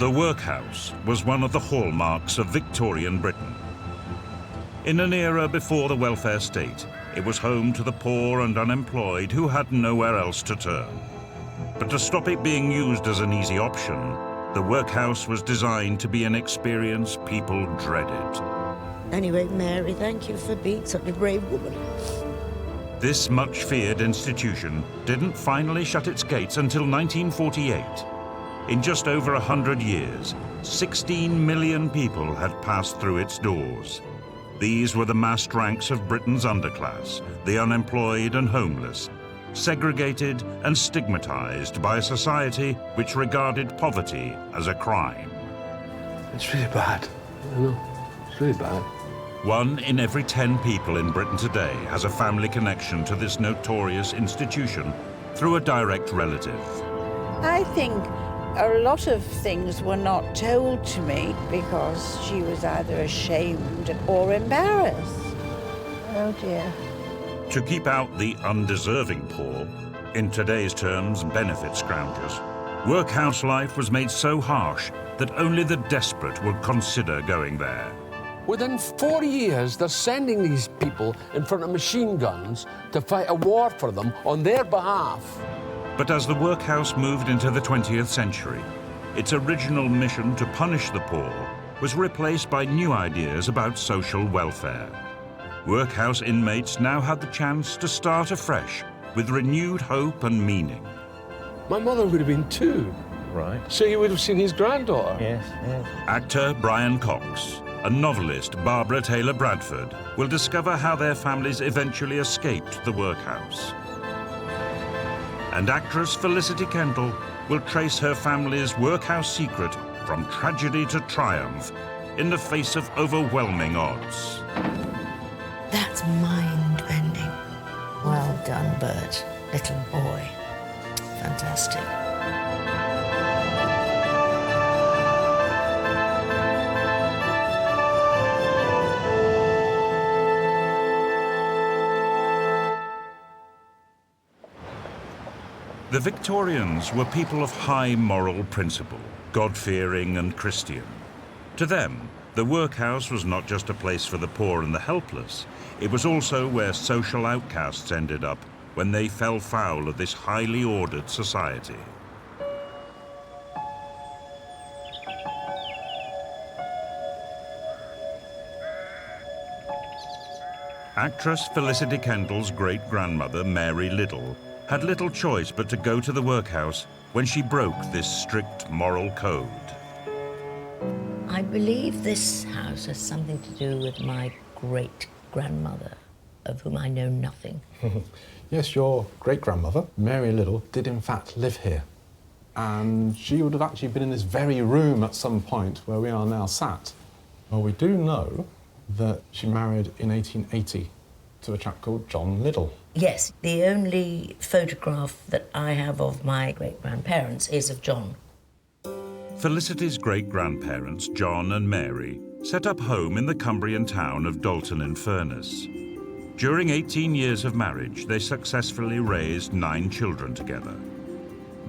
The workhouse was one of the hallmarks of Victorian Britain. In an era before the welfare state, it was home to the poor and unemployed who had nowhere else to turn. But to stop it being used as an easy option, the workhouse was designed to be an experience people dreaded. Anyway, Mary, thank you for being such a brave woman. This much-feared institution didn't finally shut its gates until 1948. In just over 100 years, 16 million people had passed through its doors. These were the massed ranks of Britain's underclass, the unemployed and homeless, segregated and stigmatized by a society which regarded poverty as a crime. It's really bad. I know. It's really bad. 1 in every 10 people in Britain today has a family connection to this notorious institution through a direct relative. I think a lot of things were not told to me because she was either ashamed or embarrassed. Oh dear. To keep out the undeserving poor, in today's terms, benefit scroungers, workhouse life was made so harsh that only the desperate would consider going there. Within 4 years, they're sending these people in front of machine guns to fight a war for them on their behalf. But as the workhouse moved into the 20th century, its original mission to punish the poor was replaced by new ideas about social welfare. Workhouse inmates now had the chance to start afresh with renewed hope and meaning. My mother would have been 2. Right. So he would have seen his granddaughter. Yes, yes. Actor Brian Cox and novelist Barbara Taylor Bradford will discover how their families eventually escaped the workhouse. And actress Felicity Kendall will trace her family's workhouse secret from tragedy to triumph in the face of overwhelming odds. That's mind-bending. Well done, Bert, little boy. Fantastic. The Victorians were people of high moral principle, God-fearing and Christian. To them, the workhouse was not just a place for the poor and the helpless, it was also where social outcasts ended up when they fell foul of this highly ordered society. Actress Felicity Kendall's great-grandmother, Mary Liddell, had little choice but to go to the workhouse when she broke this strict moral code. I believe this house has something to do with my great-grandmother, of whom I know nothing. Yes, your great-grandmother, Mary Liddell, did in fact live here. And she would have actually been in this very room at some point where we are now sat. Well, we do know that she married in 1880 to a chap called John Liddell. Yes, the only photograph that I have of my great-grandparents is of John. Felicity's great-grandparents, John and Mary, set up home in the Cumbrian town of Dalton-in-Furness. During 18 years of marriage, they successfully raised 9 children together.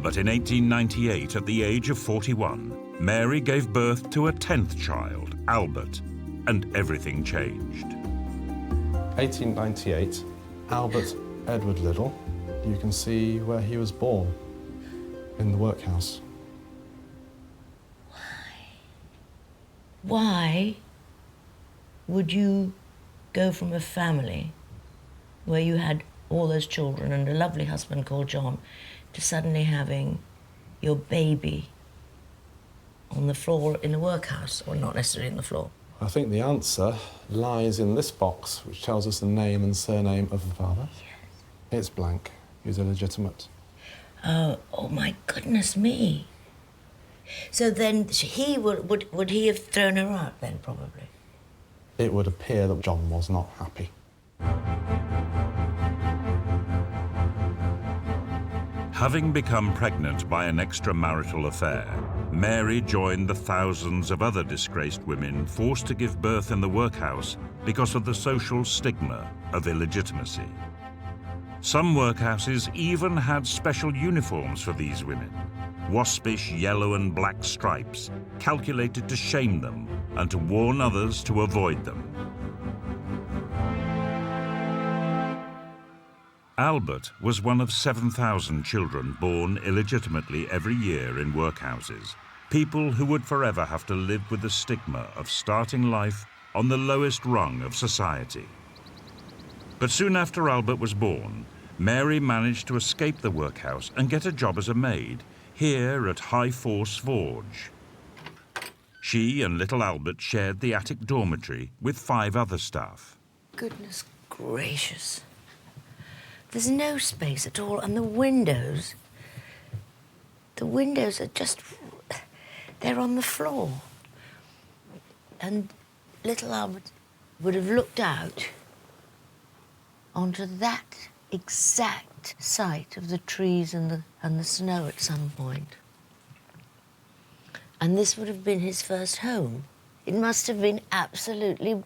But in 1898, at the age of 41, Mary gave birth to a 10th child, Albert, and everything changed. 1898, Albert Edward Liddell. You can see where he was born, in the workhouse. Why would you go from a family where you had all those children and a lovely husband called John to suddenly having your baby on the floor in the workhouse, or not necessarily on the floor? I think the answer lies in this box, which tells us the name and surname of the father. Yes. It's blank. He's illegitimate. Oh my goodness me. So then he would he have thrown her out then, probably? It would appear that John was not happy. Having become pregnant by an extramarital affair, Mary joined the thousands of other disgraced women forced to give birth in the workhouse because of the social stigma of illegitimacy. Some workhouses even had special uniforms for these women, waspish yellow and black stripes, calculated to shame them and to warn others to avoid them. Albert was one of 7,000 children born illegitimately every year in workhouses, people who would forever have to live with the stigma of starting life on the lowest rung of society. But soon after Albert was born, Mary managed to escape the workhouse and get a job as a maid, here at High Force Forge. She and little Albert shared the attic dormitory with 5 other staff. Goodness gracious. There's no space at all, and the windows are just, they're on the floor. And little Albert would have looked out onto that exact site of the trees and the snow at some point. And this would have been his first home. It must have been absolutely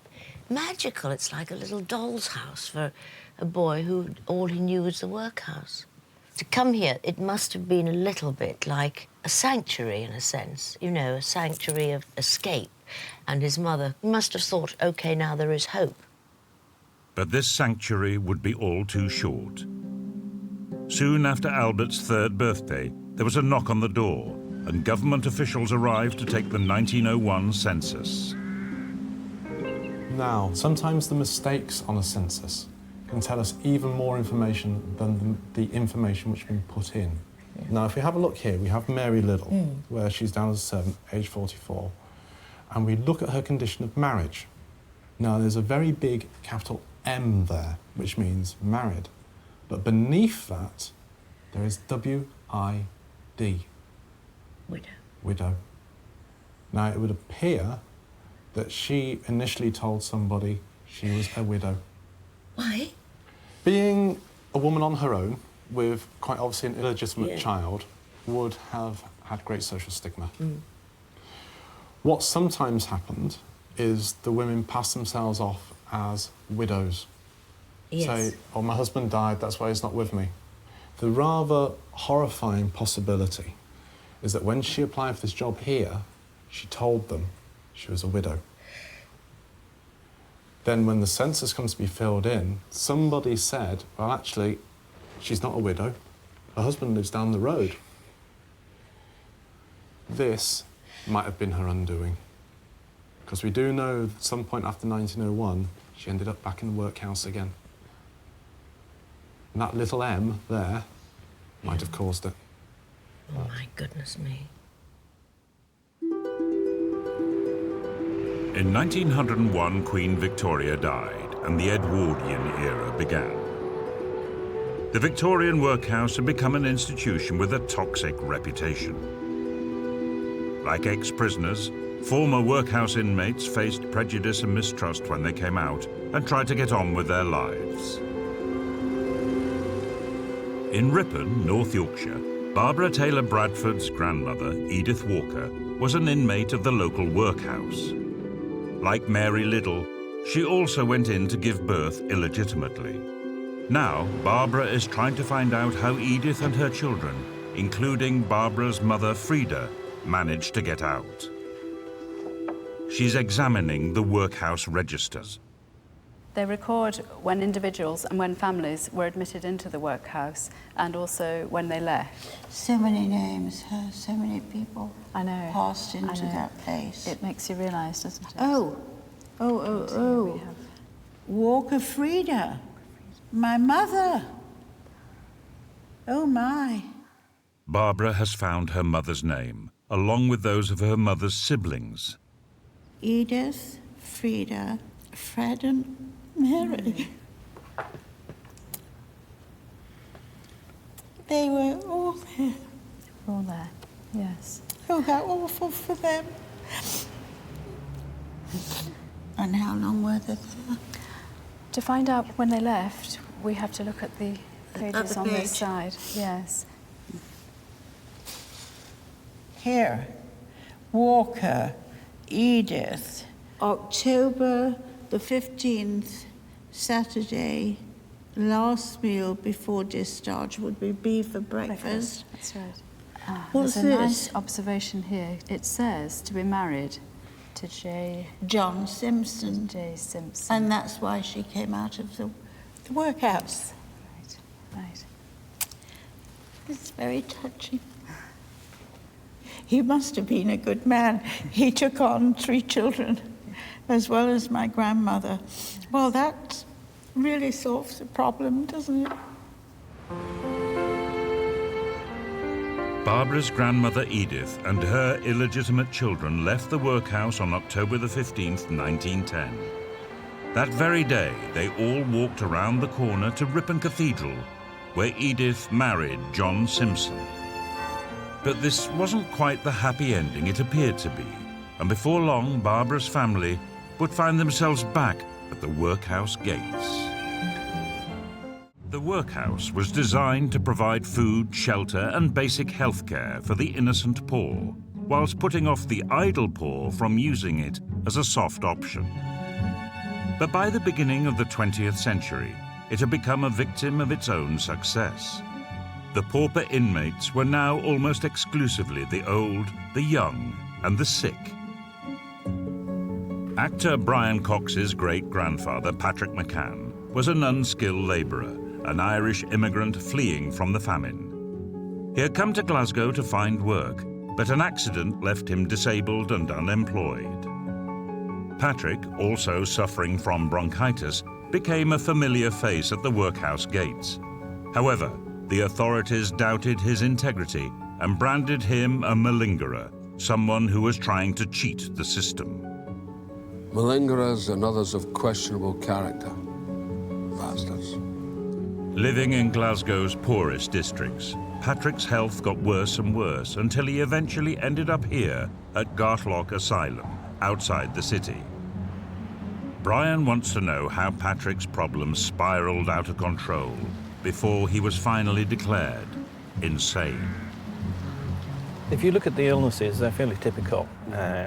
magical. It's like a little doll's house for a boy who all he knew was the workhouse. To come here, it must have been a little bit like a sanctuary in a sense, you know, a sanctuary of escape. And his mother must have thought, OK, now there is hope. But this sanctuary would be all too short. Soon after Albert's 3rd birthday, there was a knock on the door, and government officials arrived to take the 1901 census. Now, sometimes the mistakes on a census can tell us even more information than the information which has been put in. Yeah. Now, if we have a look here, we have Mary Little, where she's down as a servant, age 44, and we look at her condition of marriage. Now, there's a very big capital M there, which means married. But beneath that, there is W-I-D. Widow. Widow. Now, it would appear that she initially told somebody she was a widow. Why? Being a woman on her own, with quite obviously an illegitimate child, would have had great social stigma. What sometimes happened is the women passed themselves off as widows. Yes. Say, oh, my husband died, that's why he's not with me. The rather horrifying possibility is that when she applied for this job here, she told them she was a widow. Then when the census comes to be filled in, somebody said, well, actually, she's not a widow. Her husband lives down the road. This might have been her undoing. Because we do know at some point after 1901, she ended up back in the workhouse again. And that little M there might have caused it. Oh, my goodness me. In 1901, Queen Victoria died and the Edwardian era began. The Victorian Workhouse had become an institution with a toxic reputation. Like ex-prisoners, former workhouse inmates faced prejudice and mistrust when they came out and tried to get on with their lives. In Ripon, North Yorkshire, Barbara Taylor Bradford's grandmother, Edith Walker, was an inmate of the local workhouse. Like Mary Little, she also went in to give birth illegitimately. Now, Barbara is trying to find out how Edith and her children, including Barbara's mother, Frida, managed to get out. She's examining the workhouse registers. They record when individuals and when families were admitted into the workhouse and also when they left. So many names, so many people I know. passed into that place. It makes you realise, doesn't it? Oh. We have Walker Frida, my mother. Oh, my. Barbara has found her mother's name, along with those of her mother's siblings. Edith, Frida, Fred and Mary. They were all there. We're all there, yes. Oh, how awful for them. And how long were they there? To find out when they left, we have to look at the pages on this side. Yes. Here, Walker, Edith, October the 15th, Saturday, last meal before discharge would be beef for breakfast. That's right. What's There's a this? nice observation here. It says to be married to John Simpson. J. Simpson. And that's why she came out of the workhouse. Right. It's very touching. He must have been a good man. He took on 3 children, as well as my grandmother. Well, that really solves the problem, doesn't it? Barbara's grandmother Edith and her illegitimate children left the workhouse on October the 15th, 1910. That very day, they all walked around the corner to Ripon Cathedral, where Edith married John Simpson. But this wasn't quite the happy ending it appeared to be, and before long, Barbara's family would find themselves back at the workhouse gates. The workhouse was designed to provide food, shelter, and basic health care for the innocent poor, whilst putting off the idle poor from using it as a soft option. But by the beginning of the 20th century, it had become a victim of its own success. The pauper inmates were now almost exclusively the old, the young, and the sick. Actor Brian Cox's great-grandfather, Patrick McCann, was an unskilled labourer, an Irish immigrant fleeing from the famine. He had come to Glasgow to find work, but an accident left him disabled and unemployed. Patrick, also suffering from bronchitis, became a familiar face at the workhouse gates. However, the authorities doubted his integrity and branded him a malingerer, someone who was trying to cheat the system. Malingerers and others of questionable character. Bastards. Living in Glasgow's poorest districts, Patrick's health got worse and worse until he eventually ended up here at Garthlock Asylum, outside the city. Brian wants to know how Patrick's problems spiraled out of control before he was finally declared insane. If you look at the illnesses, they're fairly typical.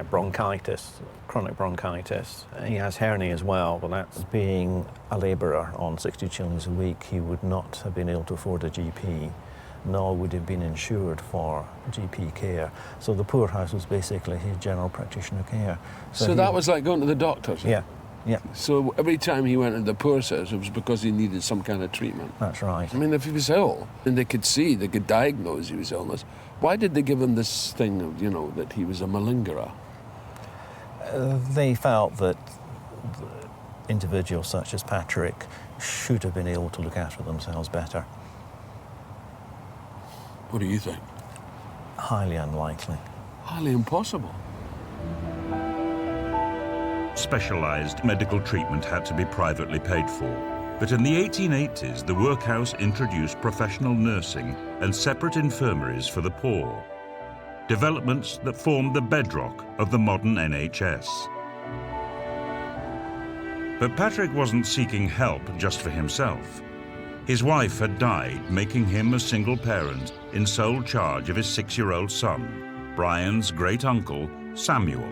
Bronchitis, chronic bronchitis. He has hernia as well, but that's being a labourer on 60 shillings a week. He would not have been able to afford a GP, nor would have been insured for GP care. So the poorhouse was basically his general practitioner care. So that was like going to the doctors? Yeah, yeah. So every time he went into the poor house, it was because he needed some kind of treatment? That's right. I mean, if he was ill, and they could see, they could diagnose he was illness, why did they give him this thing of, you know, that he was a malingerer? They felt that individuals such as Patrick should have been able to look after themselves better. What do you think? Highly unlikely. Highly impossible. Specialised medical treatment had to be privately paid for. But in the 1880s, the workhouse introduced professional nursing and separate infirmaries for the poor, developments that formed the bedrock of the modern NHS. But Patrick wasn't seeking help just for himself. His wife had died, making him a single parent in sole charge of his 6-year-old son, Brian's great-uncle, Samuel.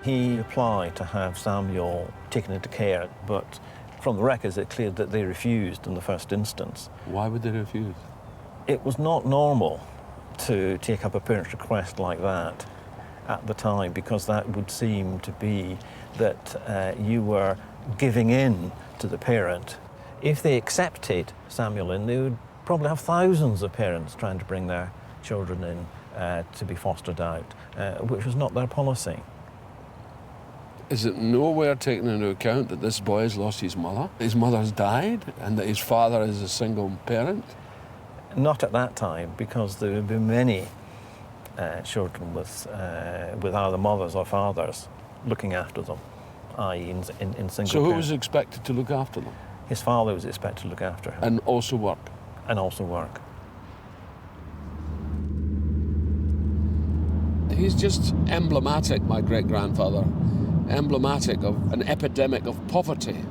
He applied to have Samuel taken into care, but from the records it cleared that they refused in the first instance. Why would they refuse? It was not normal to take up a parent's request like that at the time, because that would seem to be that you were giving in to the parent. If they accepted Samuel in, they would probably have thousands of parents trying to bring their children in to be fostered out, which was not their policy. Is it nowhere taken into account that this boy has lost his mother? His mother's died, and that his father is a single parent? Not at that time, because there would be many children with either mothers or fathers looking after them, i.e. in single So who parent. was expected to look after them? His father was expected to look after him. And also work? And also work. He's just emblematic, my great-grandfather, emblematic of an epidemic of poverty.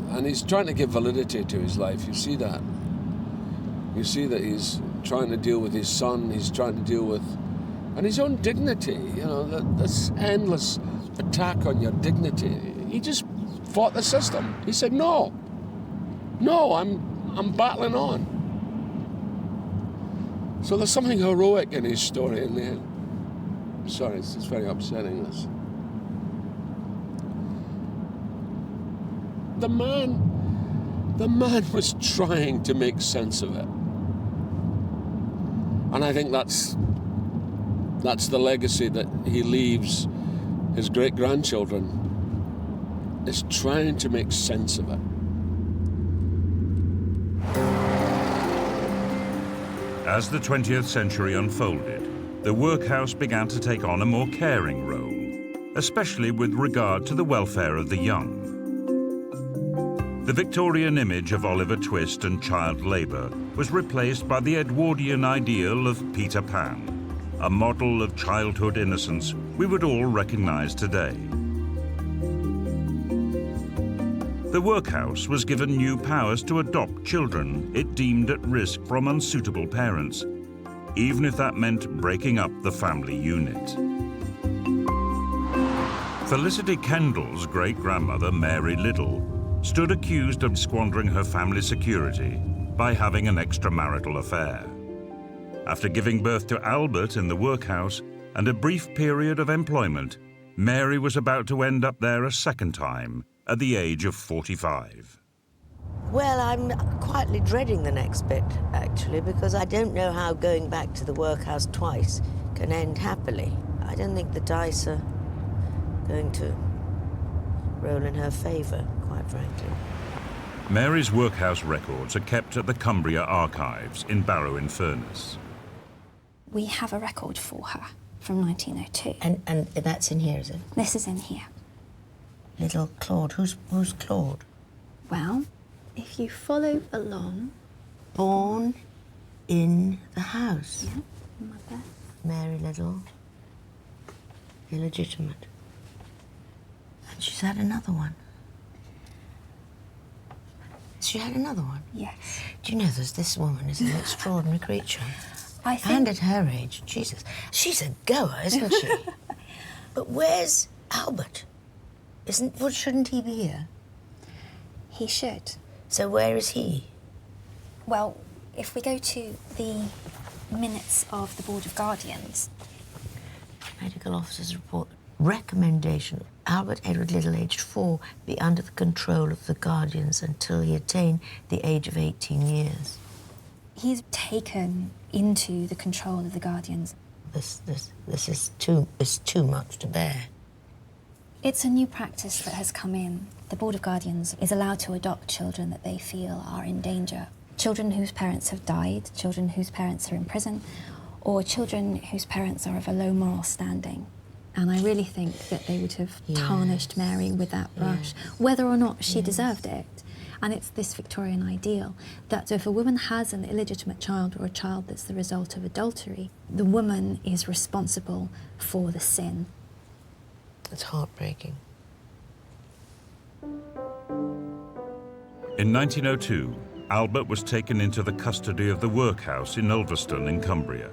And he's trying to give validity to his life, you see that. You see that he's trying to deal with his son, he's trying to deal with... And his own dignity, you know, this endless attack on your dignity. He just fought the system. He said, no, No, I'm battling on. So there's something heroic in his story in the end. Sorry, it's very upsetting, this. The man was trying to make sense of it. And I think that's the legacy that he leaves his great-grandchildren, is trying to make sense of it. As the 20th century unfolded, the workhouse began to take on a more caring role, especially with regard to the welfare of the young. The Victorian image of Oliver Twist and child labour was replaced by the Edwardian ideal of Peter Pan, a model of childhood innocence we would all recognise today. The workhouse was given new powers to adopt children it deemed at risk from unsuitable parents, even if that meant breaking up the family unit. Felicity Kendall's great-grandmother, Mary Liddell, stood accused of squandering her family security by having an extramarital affair. After giving birth to Albert in the workhouse and a brief period of employment, Mary was about to end up there a second time at the age of 45. Well, I'm quietly dreading the next bit, actually, because I don't know how going back to the workhouse twice can end happily. I don't think the dice are going to roll in her favour, quite frankly. Mary's workhouse records are kept at the Cumbria Archives in Barrow-in-Furness. We have a record for her from 1902. And that's in here, is it? This is in here. Little Claude. Who's Claude? Well, if you follow along... Born in the house. Yeah, mother. Mary Liddell. Illegitimate. And she's had another one. She had another one? Yes. Do you know this woman is an extraordinary creature? I think... And at her age, Jesus, she's a goer, isn't she? But where's Albert? Shouldn't he be here? He should. So where is he? Well, if we go to the minutes of the Board of Guardians... Medical officer's report. Recommendation. Albert Edward Liddell, aged 4, be under the control of the guardians until he attain the age of 18 years. He's taken into the control of the guardians. This is too much to bear. It's a new practice that has come in. The Board of Guardians is allowed to adopt children that they feel are in danger. Children whose parents have died, children whose parents are in prison, or children whose parents are of a low moral standing. And I really think that they would have tarnished Mary with that brush, whether or not she deserved it. And it's this Victorian ideal that if a woman has an illegitimate child or a child that's the result of adultery, the woman is responsible for the sin. It's heartbreaking. In 1902, Albert was taken into the custody of the workhouse in Ulverston in Cumbria.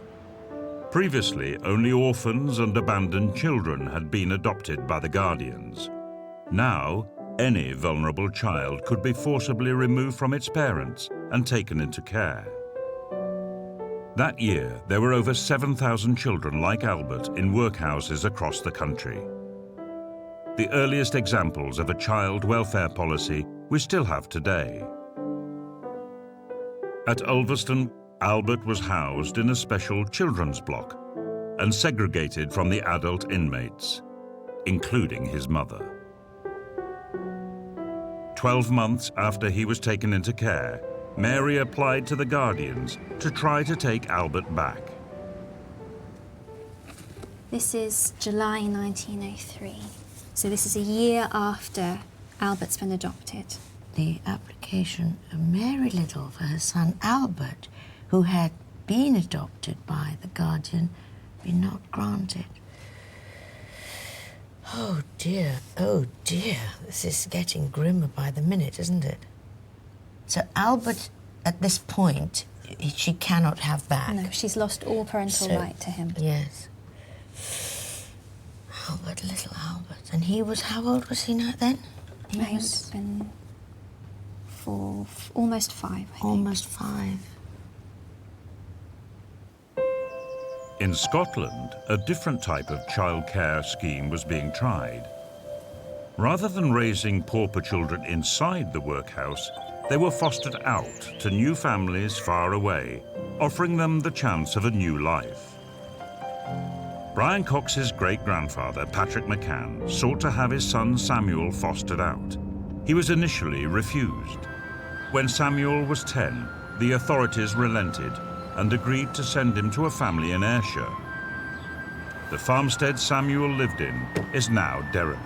Previously, only orphans and abandoned children had been adopted by the guardians. Now, any vulnerable child could be forcibly removed from its parents and taken into care. That year, there were over 7,000 children like Albert in workhouses across the country. The earliest examples of a child welfare policy we still have today. At Ulverston, Albert was housed in a special children's block and segregated from the adult inmates, including his mother. 12 months after he was taken into care, Mary applied to the guardians to try to take Albert back. This is July 1903. So this is a year after Albert's been adopted. The application of Mary Liddell for her son Albert, who had been adopted by the guardian, be not granted. Oh dear, this is getting grimmer by the minute, isn't it? So Albert, at this point, she cannot have back. No, she's lost all parental right to him. Yes. Albert, little Albert. And he was, how old was he now then? He would have been 4, almost 5, I think. Almost 5. In Scotland, a different type of childcare scheme was being tried. Rather than raising pauper children inside the workhouse, they were fostered out to new families far away, offering them the chance of a new life. Brian Cox's great-grandfather, Patrick McCann, sought to have his son Samuel fostered out. He was initially refused. When Samuel was 10, the authorities relented and agreed to send him to a family in Ayrshire. The farmstead Samuel lived in is now derelict.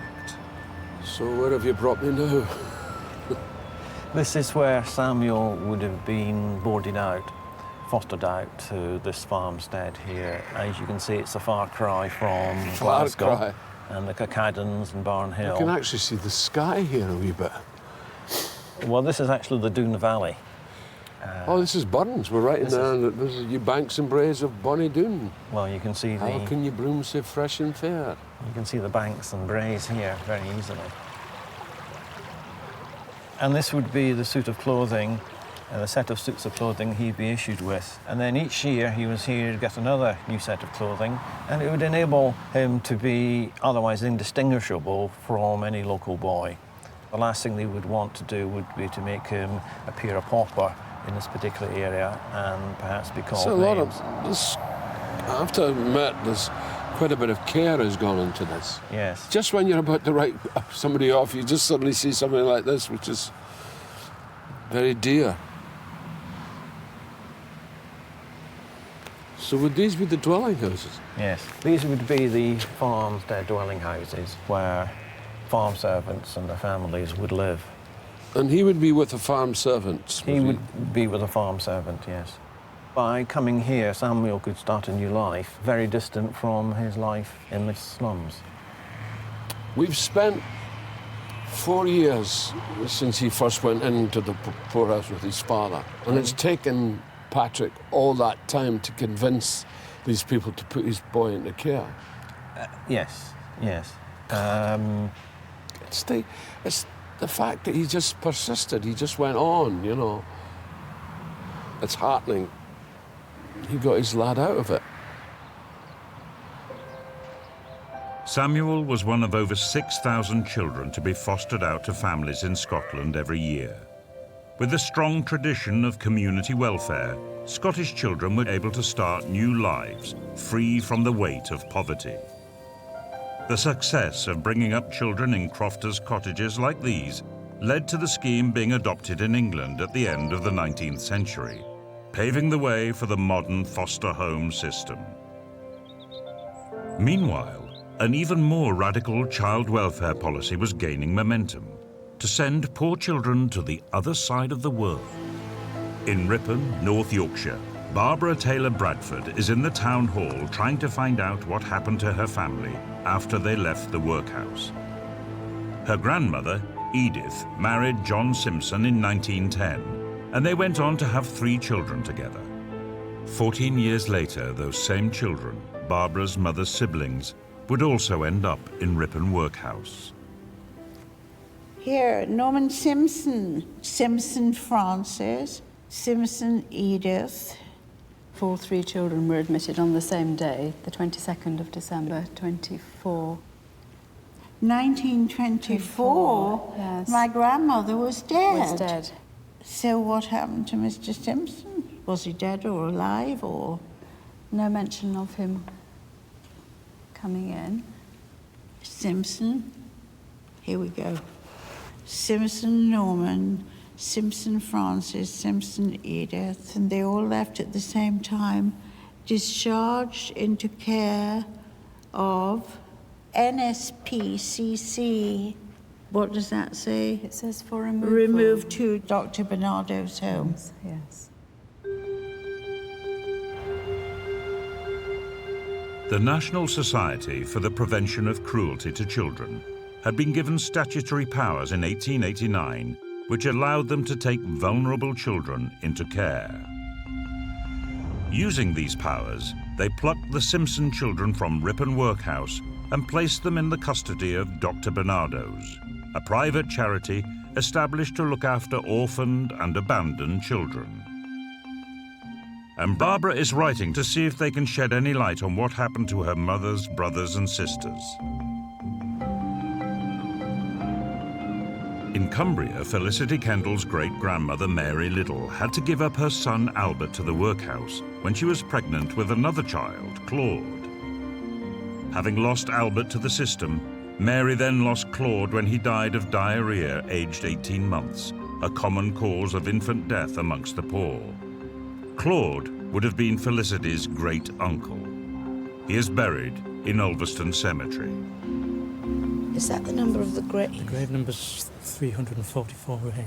So where have you brought me now? This is where Samuel would have been boarded out, fostered out to this farmstead here. As you can see, it's a far cry from Glasgow and the Cacaddens and Barnhill. You can actually see the sky here a wee bit. Well, this is actually the Doon Valley. Oh, this is Burns. We're right in there. This is you banks and braes of Bonnie Doon. Well, you can see How can you bloom so fresh and fair? You can see the banks and braes here very easily. And this would be the suit of clothing, the set of suits of clothing he'd be issued with. And then each year he was here to get another new set of clothing, and it would enable him to be otherwise indistinguishable from any local boy. The last thing they would want to do would be to make him appear a pauper in this particular area and perhaps be called So a lot names. of this, I have to admit, there's quite a bit of care has gone into this. Yes. Just when you're about to write somebody off, you just suddenly see something like this, which is very dear. So would these be the dwelling houses? Yes. These would be the farmstead dwelling houses where farm servants and their families would live. And he would be with the farm servants? He would be with a farm servant, yes. By coming here, Samuel could start a new life, very distant from his life in the slums. We've spent 4 years since he first went into the poorhouse with his father. And it's taken Patrick all that time to convince these people to put his boy into care. Yes, yes. It's the fact that he just persisted, he just went on, you know. It's heartening. He got his lad out of it. Samuel was one of over 6,000 children to be fostered out to families in Scotland every year. With a strong tradition of community welfare, Scottish children were able to start new lives, free from the weight of poverty. The success of bringing up children in crofters' cottages like these led to the scheme being adopted in England at the end of the 19th century, paving the way for the modern foster home system. Meanwhile, an even more radical child welfare policy was gaining momentum, to send poor children to the other side of the world. In Ripon, North Yorkshire, Barbara Taylor Bradford is in the town hall trying to find out what happened to her family after they left the workhouse. Her grandmother, Edith, married John Simpson in 1910, and they went on to have 3 children together. 14 years later, those same children, Barbara's mother's siblings, would also end up in Ripon Workhouse. Here, Norman Simpson, Simpson Francis, Simpson Edith. 3 children were admitted on the same day, the 22nd of December, 24. 1924? Yes. My grandmother was dead. Was dead. So what happened to Mr. Simpson? Was he dead or alive or? No mention of him coming in. Simpson, here we go. Simpson Norman, Simpson Francis, Simpson Edith, and they all left at the same time, discharged into care of NSPCC. What does that say? It says for removal. Removed to Dr. Bernardo's home. Yes. The National Society for the Prevention of Cruelty to Children had been given statutory powers in 1889 which allowed them to take vulnerable children into care. Using these powers, they plucked the Simpson children from Ripon Workhouse and placed them in the custody of Dr. Bernardo's, a private charity established to look after orphaned and abandoned children. And Barbara is writing to see if they can shed any light on what happened to her mother's brothers and sisters. In Cumbria, Felicity Kendall's great-grandmother Mary Liddell had to give up her son Albert to the workhouse when she was pregnant with another child, Claude. Having lost Albert to the system, Mary then lost Claude when he died of diarrhea aged 18 months, a common cause of infant death amongst the poor. Claude would have been Felicity's great-uncle. He is buried in Ulverston Cemetery. Is that the number of the grave? The grave number's 344A.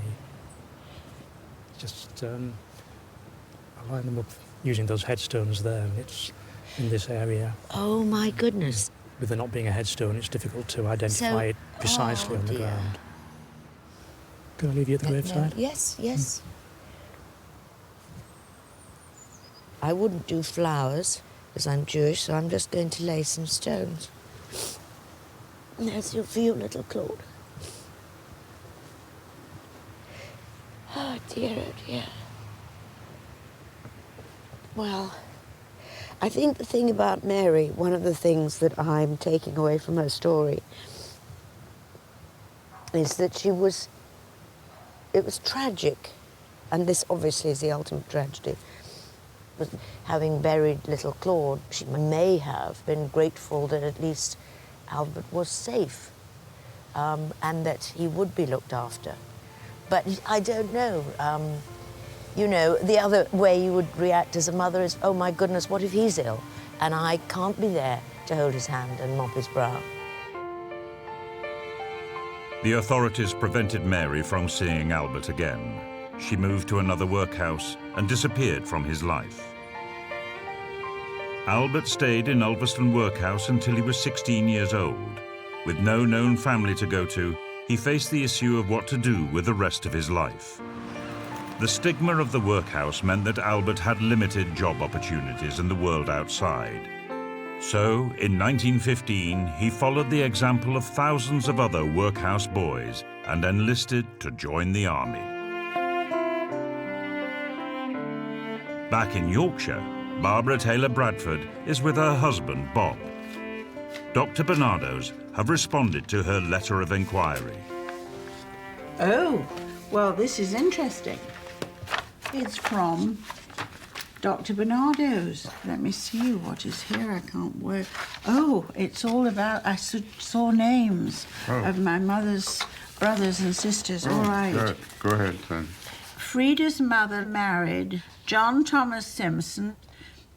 Just I line them up using those headstones there, and it's in this area. Oh my goodness. With there not being a headstone, it's difficult to identify it precisely on the ground. Can I leave you at the graveside? Yes, yes. I wouldn't do flowers, because I'm Jewish, so I'm just going to lay some stones. There's your view, little Claude. Oh dear, oh dear. Well, I think the thing about Mary, one of the things that I'm taking away from her story, is that it was tragic, and this obviously is the ultimate tragedy. But having buried little Claude, she may have been grateful that at least Albert was safe, and that he would be looked after. But I don't know. You know, the other way you would react as a mother is, oh my goodness, what if he's ill? And I can't be there to hold his hand and mop his brow. The authorities prevented Mary from seeing Albert again. She moved to another workhouse and disappeared from his life. Albert stayed in Ulverston Workhouse until he was 16 years old. With no known family to go to, he faced the issue of what to do with the rest of his life. The stigma of the workhouse meant that Albert had limited job opportunities in the world outside. So, in 1915, he followed the example of thousands of other workhouse boys and enlisted to join the army. Back in Yorkshire, Barbara Taylor Bradford is with her husband, Bob. Dr. Barnardo's have responded to her letter of inquiry. Oh, well, this is interesting. It's from Dr. Barnardo's. Let me see what is here. I can't work. Oh, it's all about, I saw names of my mother's brothers and sisters. All right. Good. Go ahead, then. Frida's mother married John Thomas Simpson,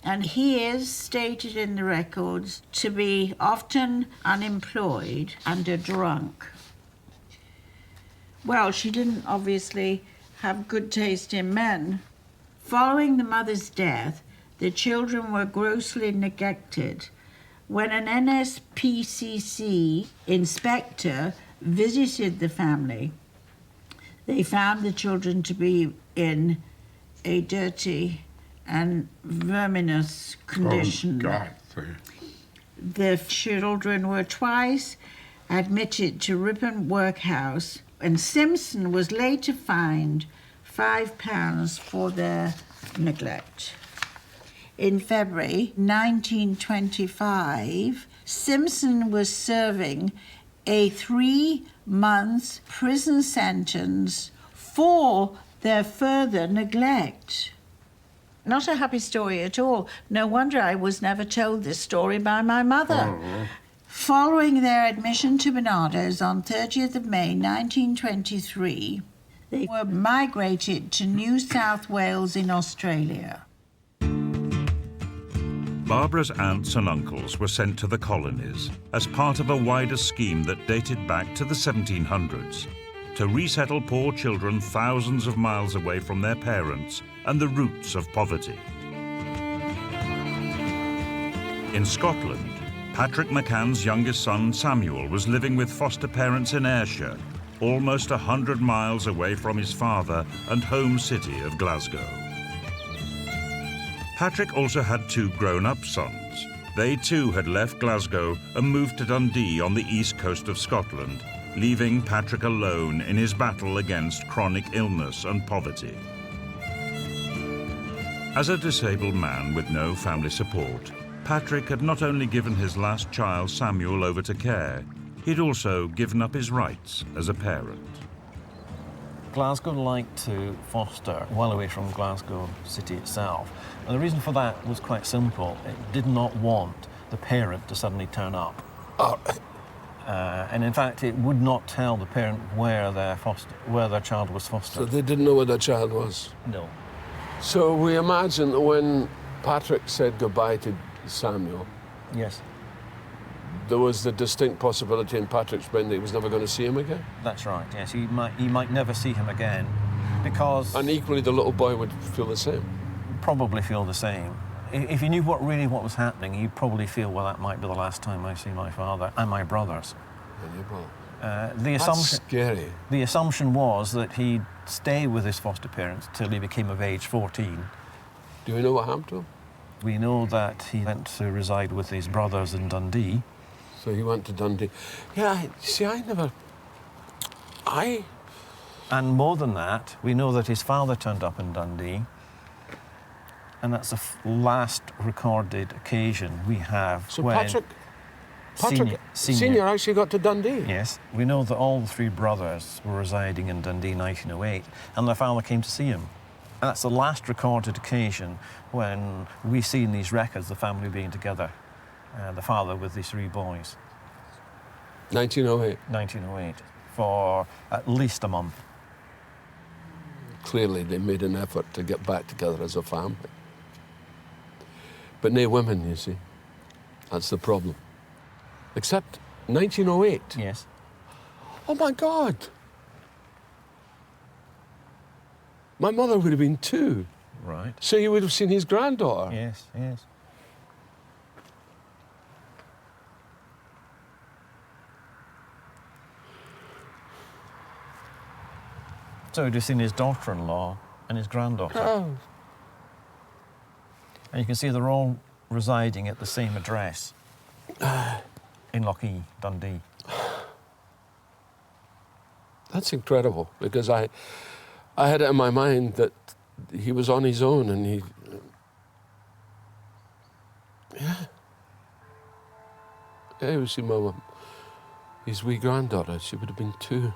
and he is stated in the records to be often unemployed and a drunk. Well, she didn't obviously have good taste in men. Following the mother's death, the children were grossly neglected. When an NSPCC inspector visited the family, they found the children to be in a dirty and verminous condition. Oh, God. The children were twice admitted to Ripon Workhouse, and Simpson was later fined £5 for their neglect. In February 1925, Simpson was serving a 3-month prison sentence for their further neglect. Not a happy story at all. No wonder I was never told this story by my mother. Oh. Following their admission to Barnardo's on 30th of May 1923, they were migrated to New South Wales in Australia. Barbara's aunts and uncles were sent to the colonies as part of a wider scheme that dated back to the 1700s to resettle poor children thousands of miles away from their parents and the roots of poverty. In Scotland, Patrick McCann's youngest son, Samuel, was living with foster parents in Ayrshire, almost 100 miles away from his father and home city of Glasgow. Patrick also had 2 grown-up sons. They too had left Glasgow and moved to Dundee on the east coast of Scotland, leaving Patrick alone in his battle against chronic illness and poverty. As a disabled man with no family support, Patrick had not only given his last child, Samuel, over to care, he'd also given up his rights as a parent. Glasgow liked to foster well away from Glasgow city itself. And the reason for that was quite simple. It did not want the parent to suddenly turn up. And in fact, it would not tell the parent where their child was fostered. So they didn't know where their child was? No. So we imagine that when Patrick said goodbye to Samuel, Yes, there was the distinct possibility in Patrick's brain that he was never going to see him again? that's right. Yes, he might never see him again, because And equally, the little boy would feel the same. probably feel the same. If he knew what was happening, he'd probably feel, well, that might be the last time I see my father and my brothers. And you will. That's scary. The assumption was that he'd stay with his foster parents till he became of age 14. Do we know what happened to him? We know that he went to reside with his brothers in Dundee. So he went to Dundee. Yeah, see, And more than that, we know that his father turned up in Dundee, and that's the last recorded occasion we have So when Patrick Senior actually got to Dundee? Yes, we know that all the three brothers were residing in Dundee in 1908, and their father came to see him. And that's the last recorded occasion when we see in these records the family being together, the father with these three boys. 1908. 1908, for at least a month. Clearly, they made an effort to get back together as a family. But no women, you see. That's the problem. Except 1908. Yes. Oh, my God. My mother would have been 2. Right. So he would have seen his granddaughter. Yes, yes. So he'd have seen his daughter-in-law and his granddaughter. Oh. And you can see they're all residing at the same address in Lochee, Dundee. That's incredible, because I had it in my mind that he was on his own and he... Yeah, he was his wee granddaughter. She would have been 2.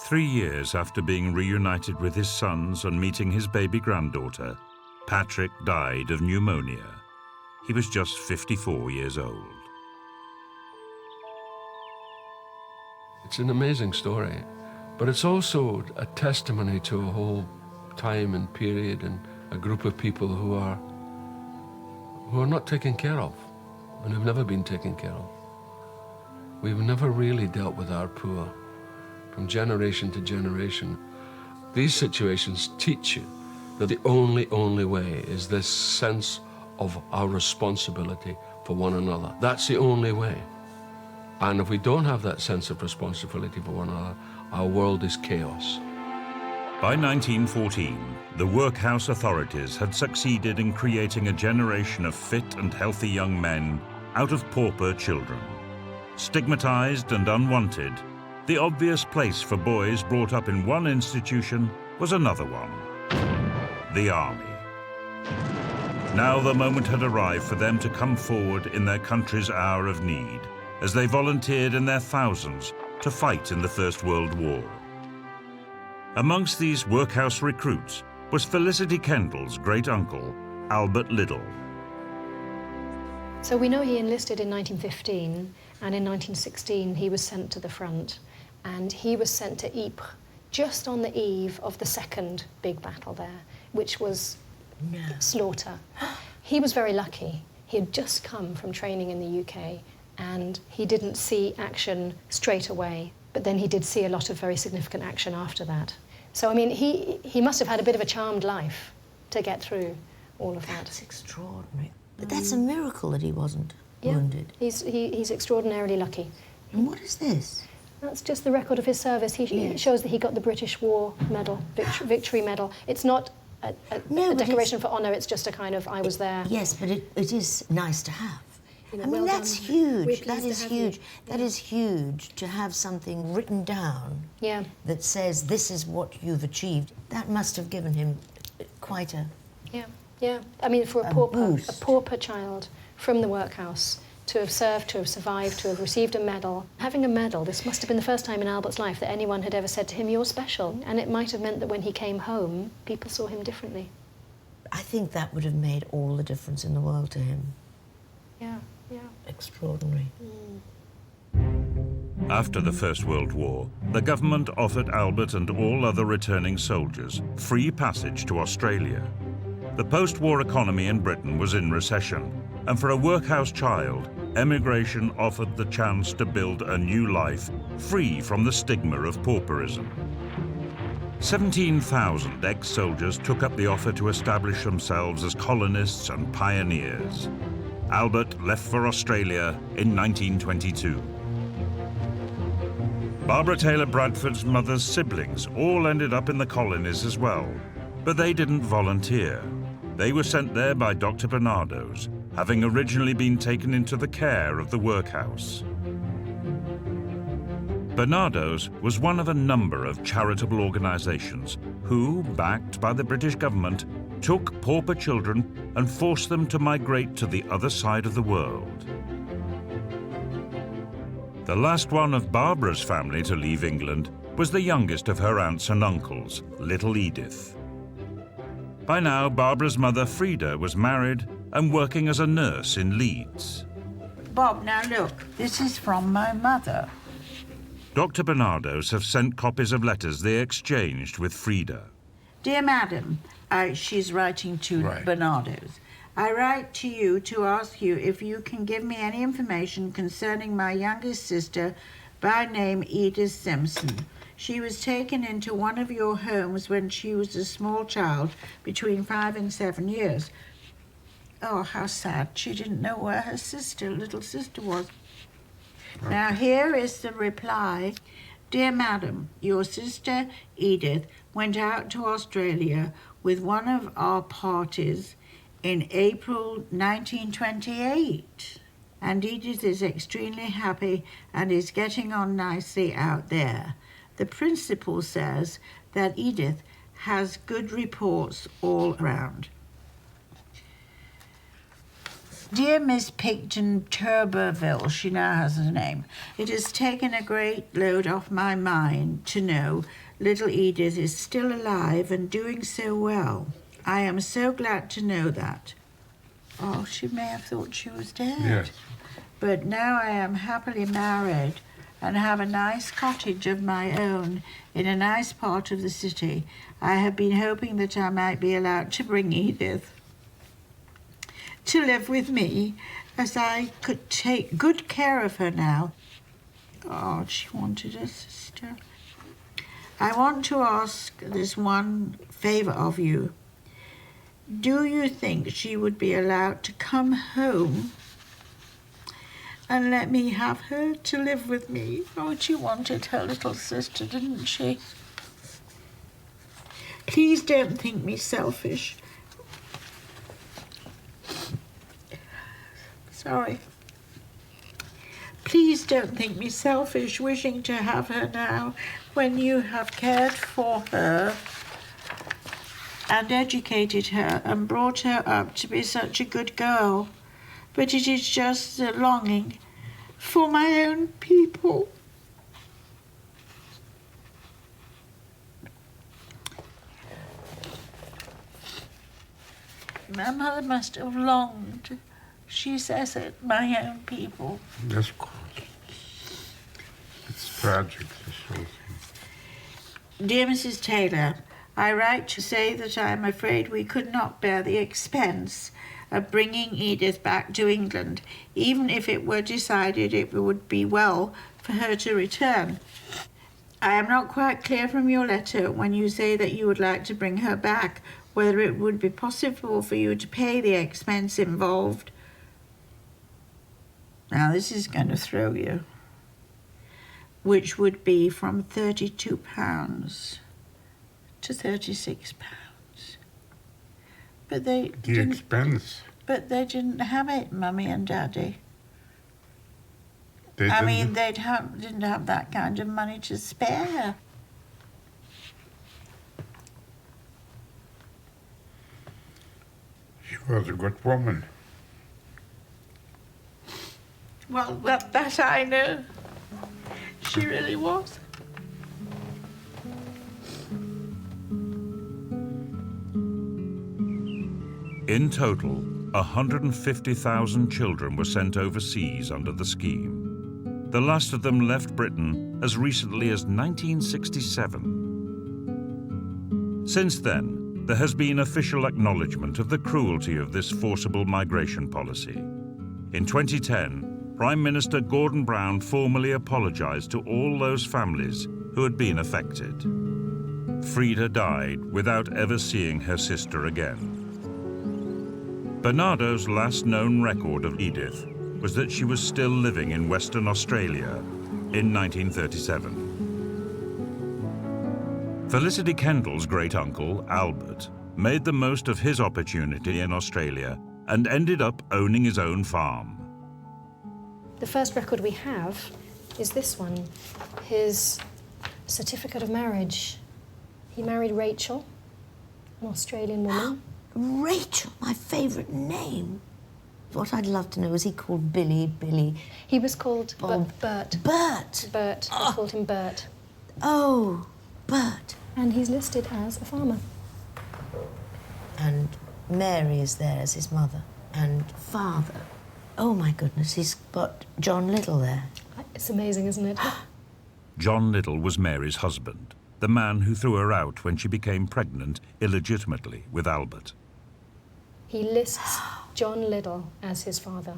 Three years after being reunited with his sons and meeting his baby granddaughter, Patrick died of pneumonia. He was just 54 years old. It's an amazing story, but it's also a testimony to a whole time and period and a group of people who are not taken care of and who've never been taken care of. We've never really dealt with our poor from generation to generation. These situations teach you that the only way is this sense of our responsibility for one another. That's the only way. And if we don't have that sense of responsibility for one another, our world is chaos. By 1914, the workhouse authorities had succeeded in creating a generation of fit and healthy young men out of pauper children. Stigmatized and unwanted, the obvious place for boys brought up in one institution was another one: the army. Now the moment had arrived for them to come forward in their country's hour of need, as they volunteered in their thousands to fight in the First World War. Amongst these workhouse recruits was Felicity Kendall's great-uncle, Albert Liddell. So we know he enlisted in 1915, and in 1916 he was sent to the front, and he was sent to Ypres just on the eve of the second big battle there, which was slaughter. He was very lucky. He had just come from training in the UK, and he didn't see action straight away, but then he did see a lot of very significant action after that. So, I mean, he must have had a bit of a charmed life to get through all of that. That's extraordinary. But that's a miracle that he wasn't wounded. He's extraordinarily lucky. And what is this? That's just the record of his service. He shows that he got the British War Medal, Victory Medal. It's not a decoration for honour. It's just a kind of, I was there. Yes, but it is nice to have. You know, I mean, well that's done. huge. We're That is huge. Yeah. That is huge to have something written down Yeah. that says this is what you've achieved. That must have given him quite a... Yeah, yeah. I mean, for a pauper child from the workhouse to have served, to have survived, to have received a medal. Having a medal, this must have been the first time in Albert's life that anyone had ever said to him, "You're special." And it might have meant that when he came home, people saw him differently. I think that would have made all the difference in the world to him. Yeah, yeah. Extraordinary. After the First World War, the government offered Albert and all other returning soldiers free passage to Australia. The post-war economy in Britain was in recession, and for a workhouse child, emigration offered the chance to build a new life free from the stigma of pauperism. 17,000 ex-soldiers took up the offer to establish themselves as colonists and pioneers. Albert left for Australia in 1922. Barbara Taylor Bradford's mother's siblings all ended up in the colonies as well, but they didn't volunteer. They were sent there by Dr. Barnardo's, having originally been taken into the care of the workhouse. Barnardo's was one of a number of charitable organisations who, backed by the British government, took pauper children and forced them to migrate to the other side of the world. The last one of Barbara's family to leave England was the youngest of her aunts and uncles, little Edith. By now, Barbara's mother, Frida, was married and working as a nurse in Leeds. Bob, now look, this is from my mother. Dr. Barnardo's have sent copies of letters they exchanged with Frida. Dear Madam, she's writing to Barnardo's. I write to you to ask you if you can give me any information concerning my youngest sister by name Edith Simpson. She was taken into one of your homes when she was a small child, between 5 and 7 years. Oh, how sad. She didn't know where her little sister was. Okay. Now, here is the reply. Dear Madam, your sister Edith went out to Australia with one of our parties in April 1928. And Edith is extremely happy and is getting on nicely out there. The principal says that Edith has good reports all around. Dear Miss Picton Turberville, she now has a name, it has taken a great load off my mind to know little Edith is still alive and doing so well. I am so glad to know that. Oh, she may have thought she was dead. Yes. But now I am happily married and have a nice cottage of my own in a nice part of the city. I have been hoping that I might be allowed to bring Edith to live with me, as I could take good care of her now. Oh, she wanted a sister. I want to ask this one favour of you. Do you think she would be allowed to come home and let me have her to live with me? Oh, she wanted her little sister, didn't she? Please don't think me selfish. Sorry. Please don't think me selfish wishing to have her now when you have cared for her and educated her and brought her up to be such a good girl. But it is just the longing for my own people. My mother must have longed. She says it, my own people. Yes, of course. It's tragic, this whole thing. Dear Mrs. Taylor, I write to say that I am afraid we could not bear the expense of bringing Edith back to England, even if it were decided it would be well for her to return. I am not quite clear from your letter when you say that you would like to bring her back, whether it would be possible for you to pay the expense involved. Now, this is going to throw you, which would be from £32 to £36. But they The didn't. expense. But they didn't have it, Mummy and Daddy. They I didn't- mean, didn't have that kind of money to spare. She was a good woman. Well, that I know. She really was. In total, 150,000 children were sent overseas under the scheme. The last of them left Britain as recently as 1967. Since then, there has been official acknowledgement of the cruelty of this forcible migration policy. In 2010, Prime Minister Gordon Brown formally apologized to all those families who had been affected. Frida died without ever seeing her sister again. Bernardo's last known record of Edith was that she was still living in Western Australia in 1937. Felicity Kendall's great-uncle, Albert, made the most of his opportunity in Australia and ended up owning his own farm. The first record we have is this one, his certificate of marriage. He married Rachel, an Australian woman. Rachel, my favourite name. What I'd love to know is he called Billy? He was called Bob. Bert. Bert? Bert. They called him Bert. Oh, Bert. And he's listed as a farmer. And Mary is there as his mother and father. Oh my goodness, he's got John Little there. It's amazing, isn't it? John Little was Mary's husband, the man who threw her out when she became pregnant illegitimately with Albert. He lists John Little as his father.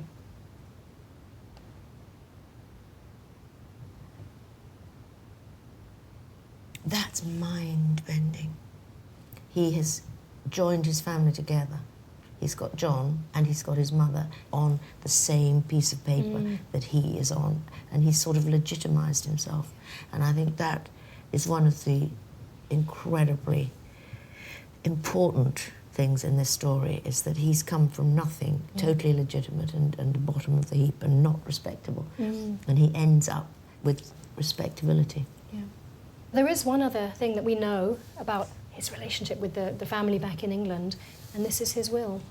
That's mind-bending. He has joined his family together. He's got John and he's got his mother on the same piece of paper that he is on, and he's sort of legitimized himself. And I think that is one of the incredibly important things in this story, is that he's come from nothing, totally legitimate and the bottom of the heap and not respectable. And he ends up with respectability. Yeah. There is one other thing that we know about his relationship with the family back in England, and this is his will.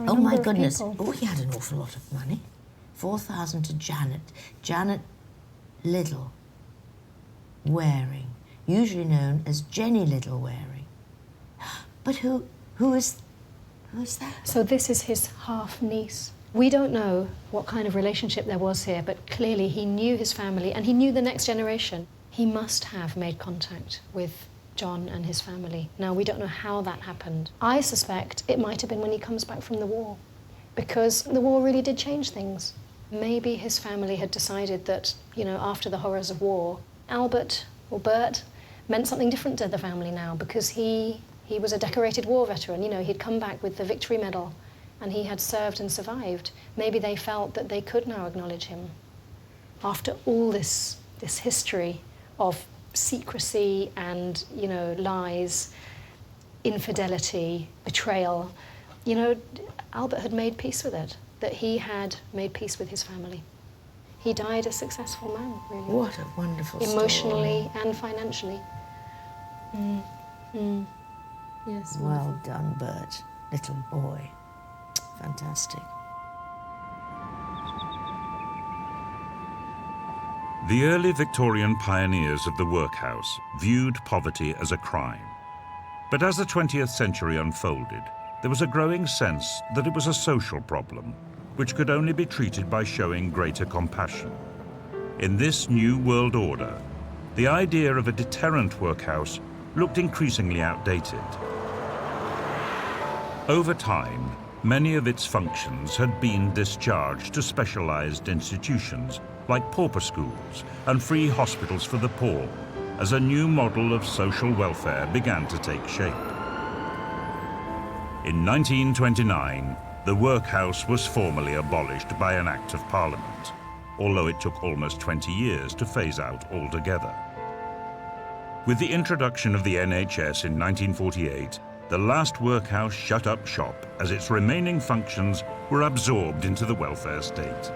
Oh my goodness. Oh, he had an awful lot of money. 4,000 to Janet. Janet Little Waring, usually known as Jenny Little Waring. But who is that? So this is his half-niece. We don't know what kind of relationship there was here, but clearly he knew his family and he knew the next generation. He must have made contact with John and his family. Now, we don't know how that happened. I suspect it might have been when he comes back from the war, because the war really did change things. Maybe his family had decided that, you know, after the horrors of war, Albert, or Bert, meant something different to the family now, because he was a decorated war veteran. You know, he'd come back with the Victory Medal, and he had served and survived. Maybe they felt that they could now acknowledge him. After all this history of secrecy and, you know, lies, infidelity, betrayal, you know, Albert had made peace with it, that he had made peace with his family. He died a successful man, really. What a wonderful Emotionally story. and financially. Yes. Well done, Bert. Little boy. Fantastic. The early Victorian pioneers of the workhouse viewed poverty as a crime. But as the 20th century unfolded, there was a growing sense that it was a social problem, which could only be treated by showing greater compassion. In this new world order, the idea of a deterrent workhouse looked increasingly outdated. Over time, many of its functions had been discharged to specialized institutions like pauper schools and free hospitals for the poor, as a new model of social welfare began to take shape. In 1929, the workhouse was formally abolished by an Act of Parliament, although it took almost 20 years to phase out altogether. With the introduction of the NHS in 1948, the last workhouse shut up shop as its remaining functions were absorbed into the welfare state.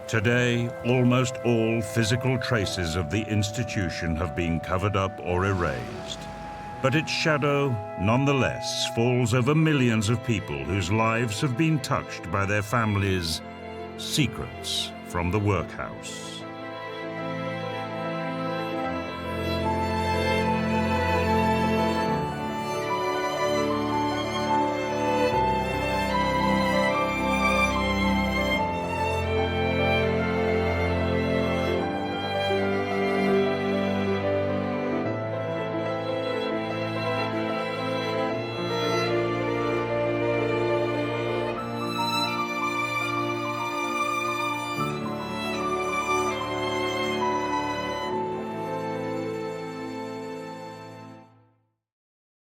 Today, almost all physical traces of the institution have been covered up or erased. But its shadow, nonetheless, falls over millions of people whose lives have been touched by their families' secrets from the workhouse.